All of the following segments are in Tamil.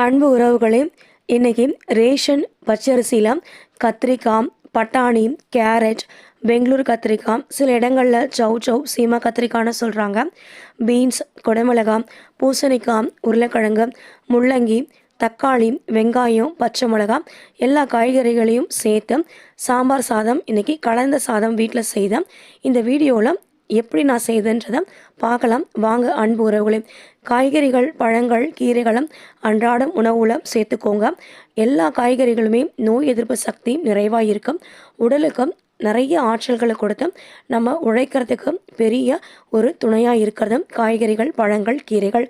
அன்பு உறவுகளே, இன்றைக்கி ரேஷன் பச்சரிசியில் கத்திரிக்காய், பட்டாணி, கேரட், பெங்களூர் கத்திரிக்காய், சில இடங்களில் சௌ சீமா கத்திரிக்காய்னு சொல்கிறாங்க, பீன்ஸ், குடமிளகாய், பூசணிக்காய், உருளைக்கிழங்கு, முள்ளங்கி, தக்காளி, வெங்காயம், பச்சை மிளகாய் எல்லா காய்கறிகளையும் சேர்த்து சாம்பார் சாதம் இன்றைக்கி கலந்த சாதம் வீட்டில் செய்தேன். இந்த வீடியோவில் எப்படி நான் செய்தேன்றதை பார்க்கலாம் வாங்க அன்பு உறவுகளே. காய்கறிகள், பழங்கள், கீரைகளும் அன்றாடம் உணவுல சேர்த்துக்கோங்க. எல்லா காய்கறிகளுமே நோய் எதிர்ப்பு சக்தி நிறைவாக இருக்கும். உடலுக்கும் நிறைய ஆற்றல்களை கொடுத்து நம்ம உழைக்கிறதுக்கு பெரிய ஒரு துணையாக இருக்கிறது காய்கறிகள், பழங்கள், கீரைகள்.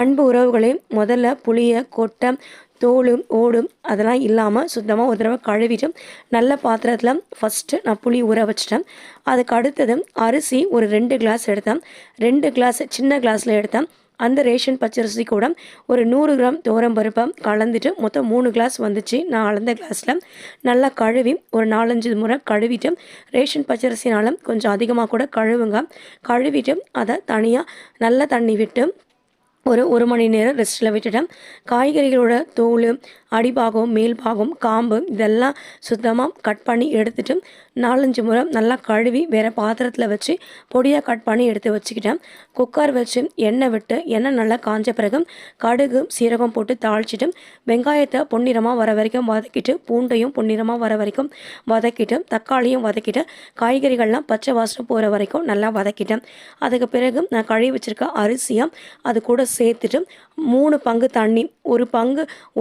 அன்பு உறவுகளே, முதல்ல புளியை, கொட்டை, தோல், ஓடு அதெல்லாம் இல்லாமல் சுத்தமாக ஒரு தடவை கழுவிட்டு நல்ல பாத்திரத்தில் ஃபஸ்ட்டு நான் புளி ஊற வச்சிட்டேன். அதுக்கு அடுத்தது அரிசி ஒரு 2 கிளாஸ் எடுத்தேன். 2 கிளாஸ் சின்ன கிளாஸில் எடுத்தேன். அந்த ரேஷன் பச்சரிசி கூட ஒரு 100 கிராம் துவரம்பருப்பை கலந்துட்டு மொத்தம் 3 கிளாஸ் வந்துச்சு. நான் அளந்த கிளாஸில் நல்லா கழுவி ஒரு 4-5 முறை கழுவிட்டு, ரேஷன் பச்சரிசினாலும் கொஞ்சம் அதிகமாக கூட கழுவுங்க. கழுவிட்டு அதை தனியாக நல்ல தண்ணி விட்டு ஒரு மணி நேரம் ரெஸ்ட்டில் விட்டுட்டேன். காய்கறிகளோட தோல், அடிபாகம், மேல் பாகம், காம்பு இதெல்லாம் சுத்தமாக கட் பண்ணி எடுத்துகிட்டு 4-5 முறை நல்லா கழுவி வேறு பாத்திரத்தில் வச்சு பொடியாக கட் பண்ணி எடுத்து வச்சுக்கிட்டேன். குக்கர் வச்சு எண்ணெய் விட்டு எண்ணெய் நல்லா காஞ்ச பிறகு கடுகு, சீரகம் போட்டு தாளிச்சிட்டு வெங்காயத்தை பொன்னிறமாக வர வரைக்கும் வதக்கிட்டு, பூண்டையும் பொன்னிறமாக வர வரைக்கும் வதக்கிட்டு, தக்காளியும் வதக்கிட்டு, காய்கறிகள்லாம் பச்சை வாசனை போகிற வரைக்கும் நல்லா வதக்கிட்டேன். அதுக்கு பிறகு நான் கழுவி வச்சுருக்க அரிசியை அது கூட சேர்த்துட்டு 3 பங்கு தண்ணி,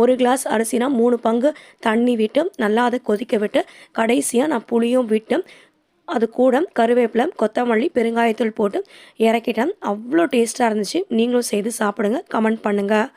ஒரு கிளாஸ் அரிசினா 3 பங்கு தண்ணி விட்டு நல்லா அதை கொதிக்க விட்டு கடைசியாக நான் புளியும் விட்டு அது கூட கருவேப்பிலை, கொத்தமல்லி, பெருங்காயத்தூள் போட்டு இறக்கிட்டேன். அவ்வளோ டேஸ்ட்டாக இருந்துச்சு. நீங்களும் செய்து சாப்பிடுங்க, கமெண்ட் பண்ணுங்கள்.